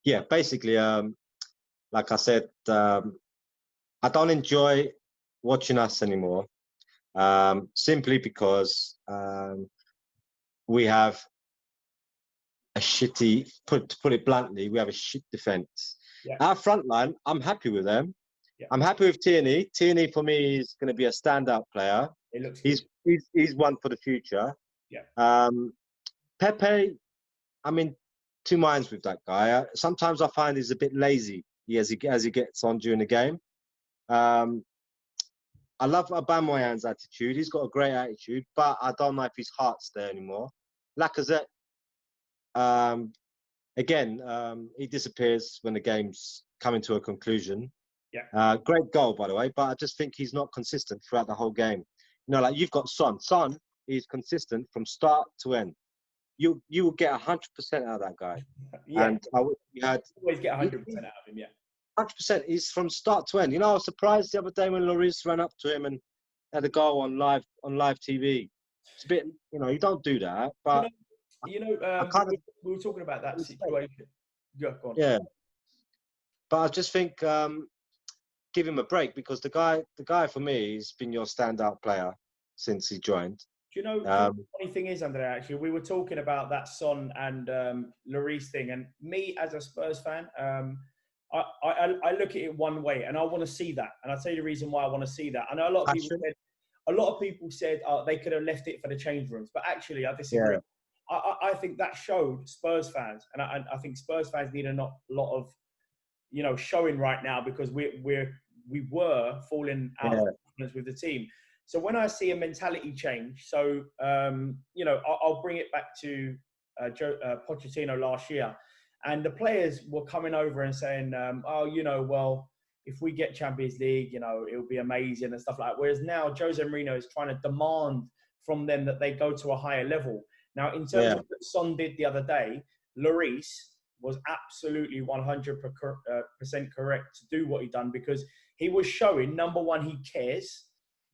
Yeah, basically, like I said, I don't enjoy watching us anymore, simply because we have a shitty, to put it bluntly, we have a shit defense. Yeah. Our front line, I'm happy with them. Yeah. I'm happy with Tierney. Tierney for me is going to be a standout player. It looks good. He's one for the future. Yeah. Pepe, I'm in two minds with that guy. Sometimes I find he's a bit lazy as he gets on during the game. I love Aubameyang's attitude. He's got a great attitude, but I don't know if his heart's there anymore. Lacazette, again, he disappears when the game's coming to a conclusion. Yeah. Great goal, by the way, but I just think he's not consistent throughout the whole game. You know, like you've got Son. Son is consistent from start to end. You will get 100% out of that guy. Yeah. And you had always get 100% out of him. Yeah. 100%. He's from start to end. You know, I was surprised the other day when Lloris ran up to him and had a goal on live TV. It's a bit, you know, you don't do that, but we were talking about that situation. Yeah, go on. Yeah, but I just think give him a break, because the guy for me has been your standout player since he joined. Do you know the funny thing is, Andrea, actually, we were talking about that Son and Lloris thing, and me as a Spurs fan, I look at it one way, and I want to see that, and I'll tell you the reason why I want to see that. I know a lot of people said they could have left it for the change rooms, but actually I disagree. Yeah. I think that showed Spurs fans, and I think Spurs fans need a lot of, you know, showing right now, because we were falling out of confidence with the team. So when I see a mentality change, so you know, I'll bring it back to Pochettino last year, and the players were coming over and saying, "Oh, you know, well, if we get Champions League, you know, it'll be amazing," and stuff like that. Whereas now Jose Mourinho is trying to demand from them that they go to a higher level. Now, in terms of what Son did the other day, Lloris was absolutely 100% correct to do what he done, because he was showing, number one, he cares.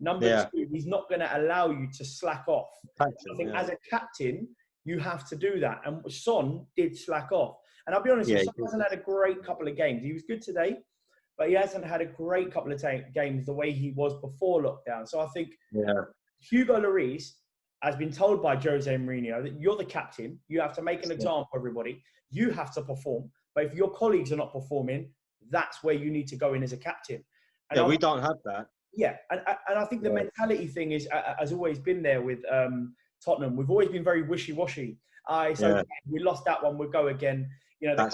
Number two, he's not going to allow you to slack off. I think as a captain, you have to do that. And Son did slack off. And I'll be honest, Son hasn't had a great couple of games. He was good today, but he hasn't had a great couple of games the way he was before lockdown. So I think Hugo Lloris has been told by Jose Mourinho that you're the captain. You have to make an example for everybody. You have to perform. But if your colleagues are not performing, that's where you need to go in as a captain. And we don't have that. Yeah, and I think the mentality thing has always been there with Tottenham. We've always been very wishy-washy. So we lost that one, we'll go again. You know,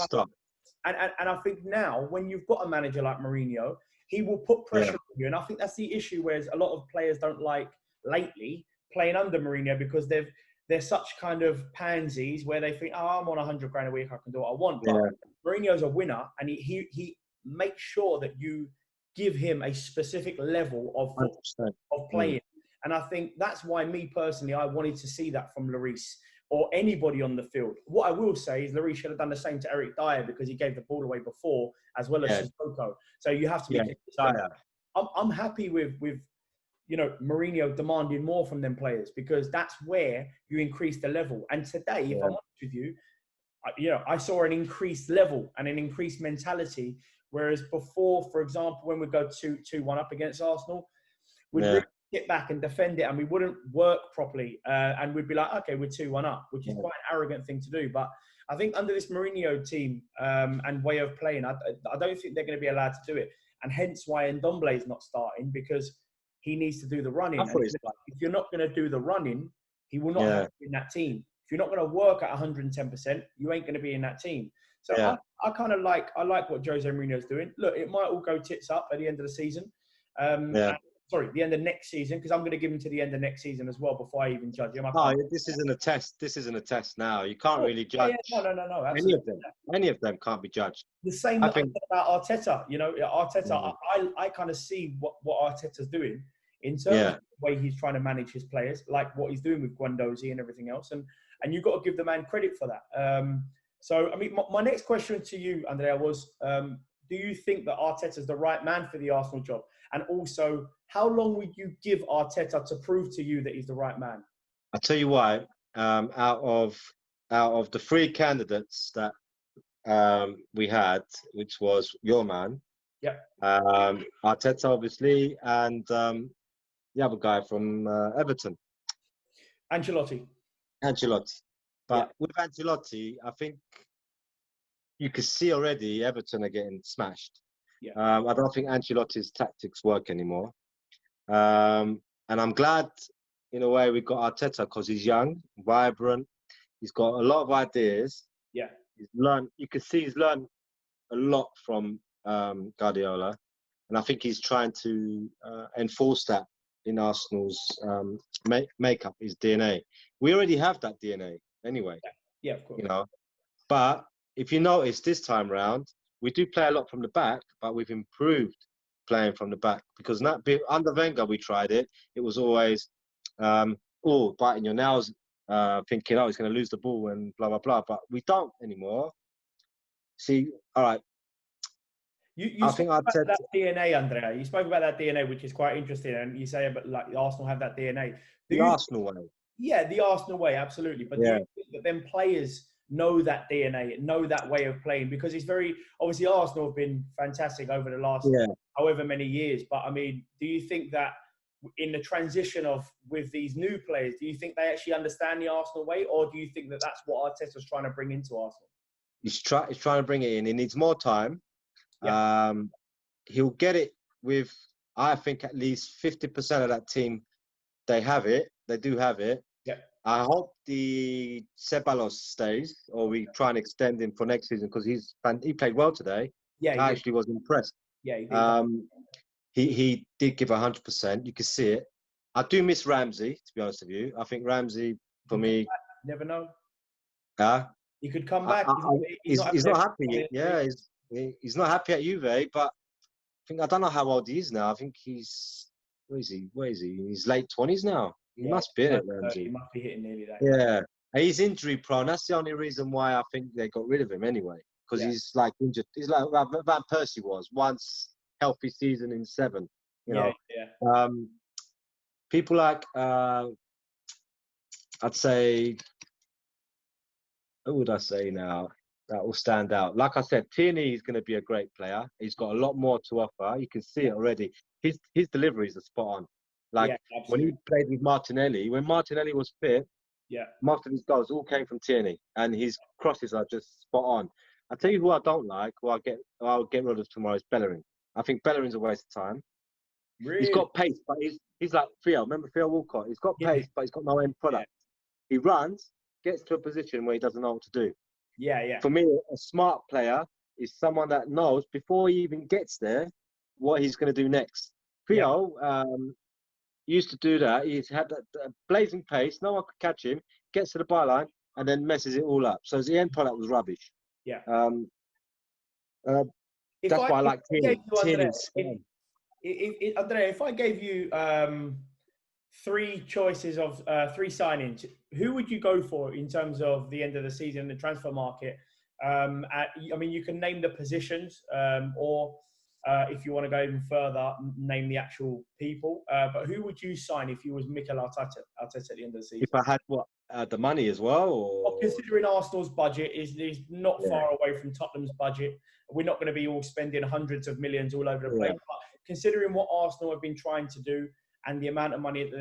and I think now, when you've got a manager like Mourinho, he will put pressure on you. And I think that's the issue, whereas a lot of players don't like lately playing under Mourinho, because they're such kind of pansies where they think, oh, I'm on 100 grand a week, I can do what I want. But Mourinho's a winner, and he makes sure that you give him a specific level of playing. And I think that's why, me personally, I wanted to see that from Lloris or anybody on the field. What I will say is Lloris should have done the same to Eric Dyer, because he gave the ball away before, as well as Sissoko. So you have to be consistent. I'm happy with you know, Mourinho demanding more from them players, because that's where you increase the level. And today, if I'm honest with you, you know, I saw an increased level and an increased mentality. Whereas before, for example, when we go 2-1 up against Arsenal, we'd really get back and defend it, and we wouldn't work properly. And we'd be like, okay, we're 2-1 up, which is quite an arrogant thing to do. But I think under this Mourinho team and way of playing, I don't think they're going to be allowed to do it. And hence why Ndombele is not starting, because he needs to do the running. And if you're not going to do the running, he will not have to be in that team. If you're not going to work at 110%, you ain't going to be in that team. So I kind of like what Jose Mourinho's doing. Look, it might all go tits up at the end of the season. Sorry, the end of next season, because I'm going to give him to the end of next season as well before I even judge him. This isn't a test. This isn't a test now. You can't really judge. No. Any of them can't be judged. The same I think about Arteta. You know, Arteta, I kind of see what Arteta's doing in terms of the way he's trying to manage his players, like what he's doing with Guendouzi and everything else. And you've got to give the man credit for that. So, I mean, my next question to you, Andrea, was, do you think that Arteta's the right man for the Arsenal job? And also, how long would you give Arteta to prove to you that he's the right man? I'll tell you why. Out of the three candidates that we had, which was your man, Yeah. Arteta, obviously, and the other guy from Everton, Ancelotti. Ancelotti. But Yeah. with Ancelotti, I think you could see already Everton are getting smashed. Yeah. I don't think Ancelotti's tactics work anymore. And I'm glad, in a way, we got Arteta because he's young, vibrant. He's got a lot of ideas. Yeah. He's learned. You can see he's learned a lot from Guardiola, and I think he's trying to enforce that in Arsenal's makeup, his DNA. We already have that DNA anyway. Yeah, of course. You know, but if you notice this time round, we do play a lot from the back, but we've improved playing from the back because under Wenger we tried it. It was always biting your nails, thinking, oh, he's going to lose the ball and blah blah blah. But we don't anymore. See, all right. You spoke about that DNA, Andrea. You spoke about that DNA, which is quite interesting, and you say about like Arsenal have that DNA. Arsenal way. Yeah, the Arsenal way, absolutely. But do you think that then players know that DNA, know that way of playing? Because it's very obviously Arsenal have been fantastic over the last however many years. But I mean, do you think that in the transition with these new players, do you think they actually understand the Arsenal way, or do you think that that's what Arteta's trying to bring into Arsenal? He's trying to bring it in. He needs more time. Yeah. He'll get it with, I think, at least 50% of that team. They have it. They do have it. Yeah. I hope the Ceballos stays, or we try and extend him for next season because he played well today. Yeah, I actually was impressed. Yeah, he did. He did give 100%. You can see it. I do miss Ramsey, to be honest with you. I think Ramsey, for me... Never know. He could come back. He's not happy. Yeah, he's not happy at Juve, but I don't know how old he is now. I think he's... Where is he? In his late 20s now. He must be it, Ramsey. He must be hitting nearly that. Yeah. And he's injury prone. That's the only reason why I think they got rid of him anyway. Because he's like injured. He's like Van Persie was. Once healthy season in 7. You know. Yeah. People like I'd say, who would I say now that will stand out? Like I said, Tierney is going to be a great player. He's got a lot more to offer. You can see it already. His deliveries are spot on. Like when he played with Martinelli, when Martinelli was fit, most of his goals all came from Tierney, and his crosses are just spot on. I tell you who I don't like, who I'll get rid of tomorrow is Bellerin. I think Bellerin's a waste of time. Really? He's got pace, but he's like Theo. Remember Theo Walcott? He's got pace, but he's got no end product. He runs, gets to a position where he doesn't know what to do. Yeah. For me, a smart player is someone that knows before he even gets there what he's going to do next. Theo used to do that. He's had that blazing pace. No one could catch him. Gets to the byline and then messes it all up. So the end product was rubbish. Yeah. That's why I like Tierney. Andrea, if I gave you 3 choices of 3 signings, who would you go for in terms of the end of the season, the transfer market? I mean, you can name the positions, or if you want to go even further, name the actual people. But who would you sign if you was Mikel Arteta at the end of the season? If I had the money as well? Well, considering Arsenal's budget is not far away from Tottenham's budget, we're not going to be all spending hundreds of millions all over the place. But considering what Arsenal have been trying to do and the amount of money that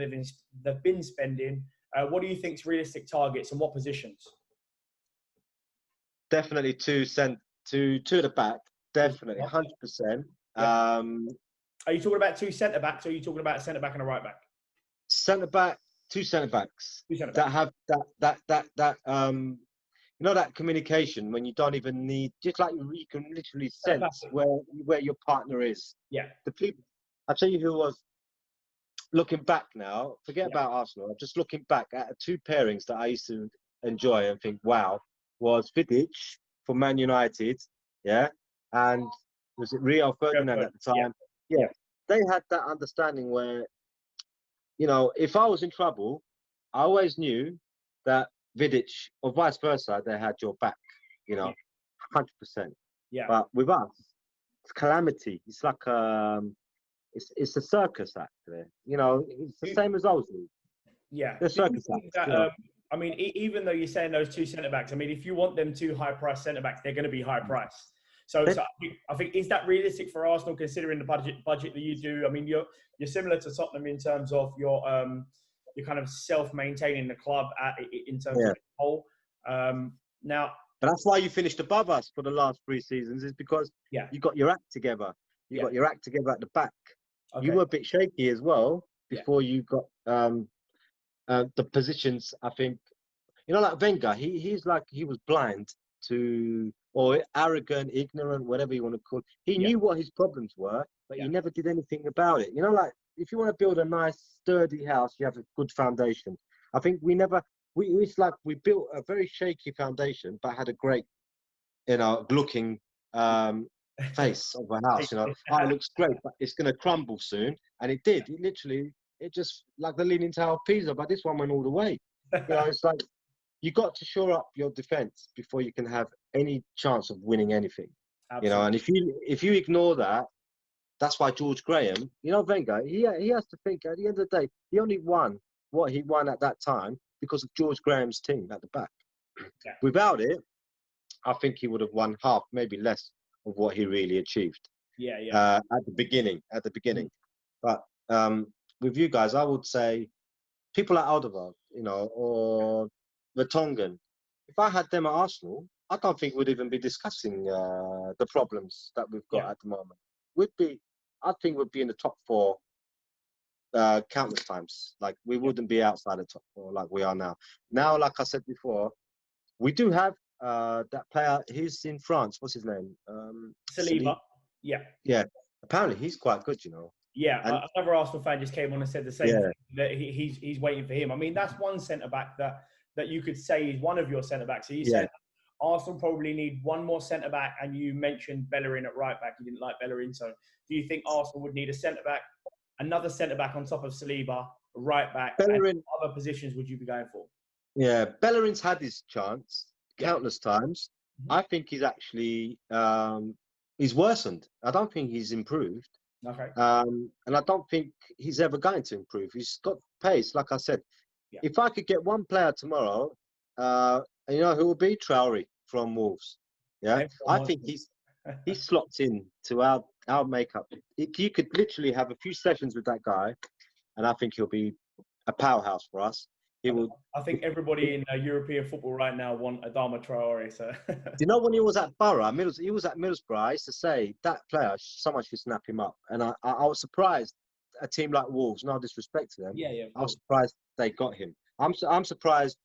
they've been spending, what do you think is realistic targets and what positions? Definitely two at the back. Definitely, 100%. Are you talking about 2 centre backs, or are you talking about a centre back and a right back? Centre back, 2 centre backs that have that you know, that communication when you don't even need, just like you can literally sense where your partner is. Yeah. The people, I tell you who was looking back now. Forget about Arsenal. I'm just looking back at 2 pairings that I used to enjoy and think, wow, was Vidic for Man United, and was it Rio Ferdinand at the time? Yeah. They had that understanding where, you know, if I was in trouble, I always knew that Vidic, or vice versa, they had your back, you know, 100%. Yeah. But with us, it's calamity. It's like it's a circus act there. You know, it's the same as Ozzy. Yeah. The circus act. I mean, even though you're saying those two centre backs, I mean, if you want them two high price centre backs, they're going to be high priced. So I think is that realistic for Arsenal considering the budget that you do? I mean, you're similar to Tottenham in terms of your you're kind of self-maintaining the club in terms of the whole. Now, but that's why you finished above us for the last 3 seasons, is because you got your act together. You got your act together at the back. Okay. You were a bit shaky as well before you got the positions. I think, you know, like Wenger, he was blind to, or arrogant, ignorant, whatever you want to call it. He knew what his problems were, but he never did anything about it. You know, like if you want to build a nice, sturdy house, you have a good foundation. I think it's like we built a very shaky foundation, but had a great, you know, looking face of a house. You know, it looks great, but it's going to crumble soon. And it did. It just like the Leaning Tower of Pisa, but this one went all the way. You know, it's like you got to shore up your defense before you can have any chance of winning anything. Absolutely. You know, and if you ignore that, that's why George Graham, you know, Wenger, he has to think at the end of the day, he only won what he won at that time because of George Graham's team at the back. Yeah. Without it, I think he would have won half, maybe less of what he really achieved. At the beginning. But with you guys, I would say people like Alderweireld, you know, or Vertonghen. If I had them at Arsenal, I don't think we'd even be discussing the problems that we've got at the moment. I think we'd be in the top 4 countless times. Like we wouldn't be outside the top 4 like we are now. Now, like I said before, we do have that player. He's in France. What's his name? Saliba. Yeah. Apparently, he's quite good. You know. Yeah, another Arsenal fan just came on and said the same thing, that he's waiting for him. I mean, that's one centre back that you could say is one of your centre backs. So you said Arsenal probably need one more centre back, and you mentioned Bellerin at right back. You didn't like Bellerin, so do you think Arsenal would need a centre back, another centre back on top of Saliba, right back? Bellerin, and other positions would you be going for? Yeah, Bellerin's had his chance countless times. Mm-hmm. I think he's actually he's worsened. I don't think he's improved. Okay. And I don't think he's ever going to improve. He's got pace, like I said. Yeah. If I could get one player tomorrow, you know who will be? Traore from Wolves. Yeah, I think he's slots in to our makeup. You could literally have a few sessions with that guy, and I think he'll be a powerhouse for us. I think everybody in European football right now want Adama Traore. So, you know, when he was at he was at Middlesbrough. I used to say that player, someone should snap him up, and I was surprised. A team like Wolves, no disrespect to them. Yeah. I was surprised they got him. I'm surprised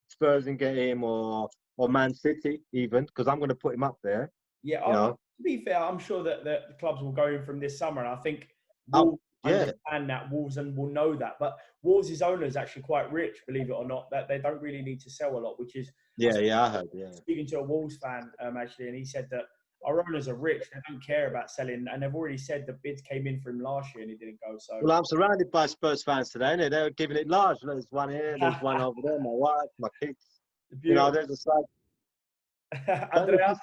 Spurs didn't get him, or Man City even, because I'm going to put him up there. Yeah, to be fair, I'm sure that the clubs will go in from this summer, and I think Wolves understand that. Wolves and will know that. But Wolves' owner is actually quite rich, believe it or not. That they don't really need to sell a lot, which is I heard. Yeah, speaking to a Wolves fan actually, and he said that our owners are rich; they don't care about selling, and they've already said the bids came in for him last year and he didn't go. So, well, I'm surrounded by Spurs fans today, and they were giving it large. There's one here, there's one over there. My wife, my kids. Beautiful. You know, there's a side. Andreas.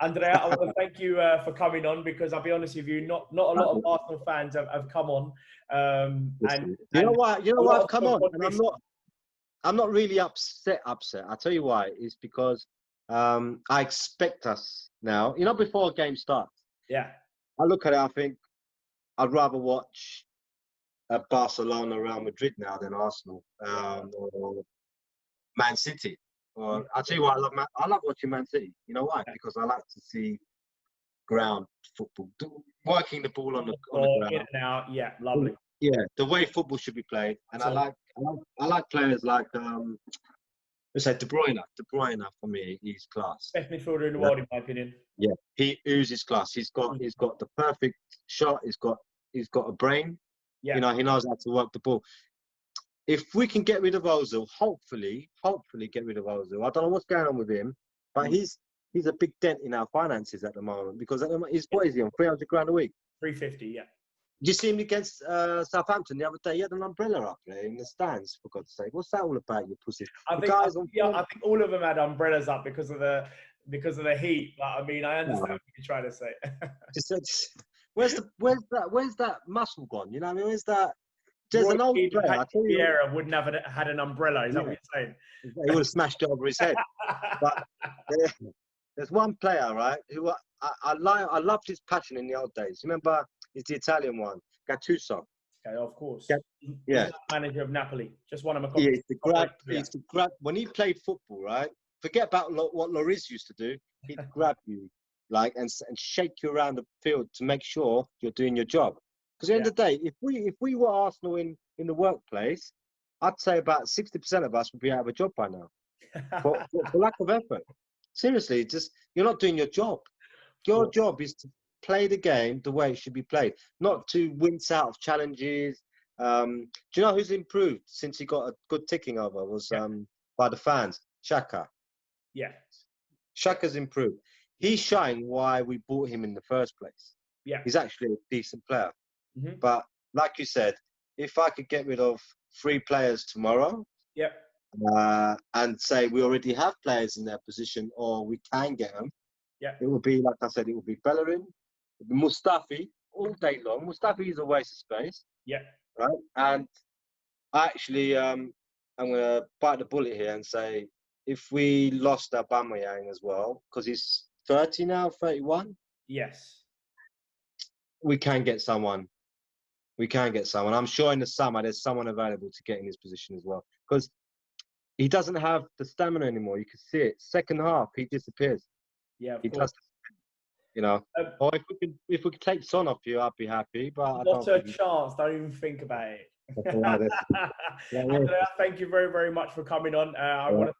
Andrea, I want to thank you for coming on, because I'll be honest with you, not a lot of Arsenal fans have come on. And you know why I've come on, and I'm not really upset. I'll tell you why. It's because I expect us now. You know, before a game starts. Yeah. I look at it. I think I'd rather watch Barcelona, Real Madrid now than Arsenal or Man City. Or I'll tell you why I love watching Man City. You know why? Because I like to see ground football, working the ball on the ground. In and out, yeah, lovely. Yeah, the way football should be played, and I like players like let's say De Bruyne. De Bruyne for me, he's class. Best midfielder in the world, in my opinion. Yeah, he oozes class. He's got the perfect shot. He's got a brain. Yeah. You know, he knows how to work the ball. If we can get rid of Ozil, hopefully get rid of Ozil. I don't know what's going on with him, but he's a big dent in our finances at the moment, because at the moment, what is he on? 300 grand a week? 350, yeah. Did you see him against Southampton the other day? He had an umbrella up there in the stands, for God's sake. What's that all about, you pussy? I think all of them had umbrellas up because of the heat. But, I mean, I understand what you're trying to say. Where's that muscle gone? You know what I mean? Where's that? there's Roy an old Keane and player. I tell Patrick you, Vieira wouldn't have had an umbrella. Is that what you're saying? he would have smashed it over his head. But there's one player, right, who I loved his passion in the old days. Remember, it's the Italian one, Gattuso. Okay, of course. Yeah. He's manager of Napoli. Just won him a Yeah, couple. he used to grab when he played football, right? Forget about what Lloris used to do. He'd grab you, like, and shake you around the field to make sure you're doing your job. Because at the end of the day, if we were Arsenal in the workplace, I'd say about 60% of us would be out of a job by now for lack of effort. Seriously, just you're not doing your job. Your job is to play the game the way it should be played, not to wince out of challenges. Do you know who's improved since he got a good ticking over was by the fans? Xhaka. Yeah. Xhaka's improved. He's showing why we bought him in the first place. Yeah. He's actually a decent player. But like you said, if I could get rid of 3 players tomorrow, and say we already have players in their position or we can get them, it would be, like I said, it would be Bellerin, Mustafi all day long. Mustafi is a waste of space. Yeah. Right. And actually, I'm going to bite the bullet here and say, if we lost Aubameyang as well, because he's 30 now, 31. Yes. We can get someone. I'm sure in the summer there's someone available to get in his position as well. Because he doesn't have the stamina anymore. You can see it. Second half, he disappears. Yeah, he does. You know. Or if we could take Son off you, I'd be happy. But not a chance. Don't even think about it. Andreas, thank you very, very much for coming on. I want to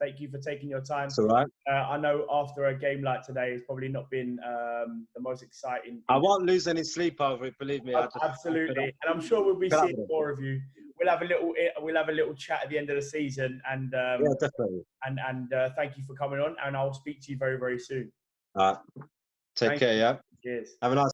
thank you for taking your time. It's all right. I know after a game like today, it's probably not been the most exciting. I won't lose any sleep over it. Believe me. Absolutely, and I'm sure we'll be seeing more of you. We'll have a little chat at the end of the season, and definitely. And thank you for coming on, and I'll speak to you very, very soon. Take care. Yeah. Cheers. Have a nice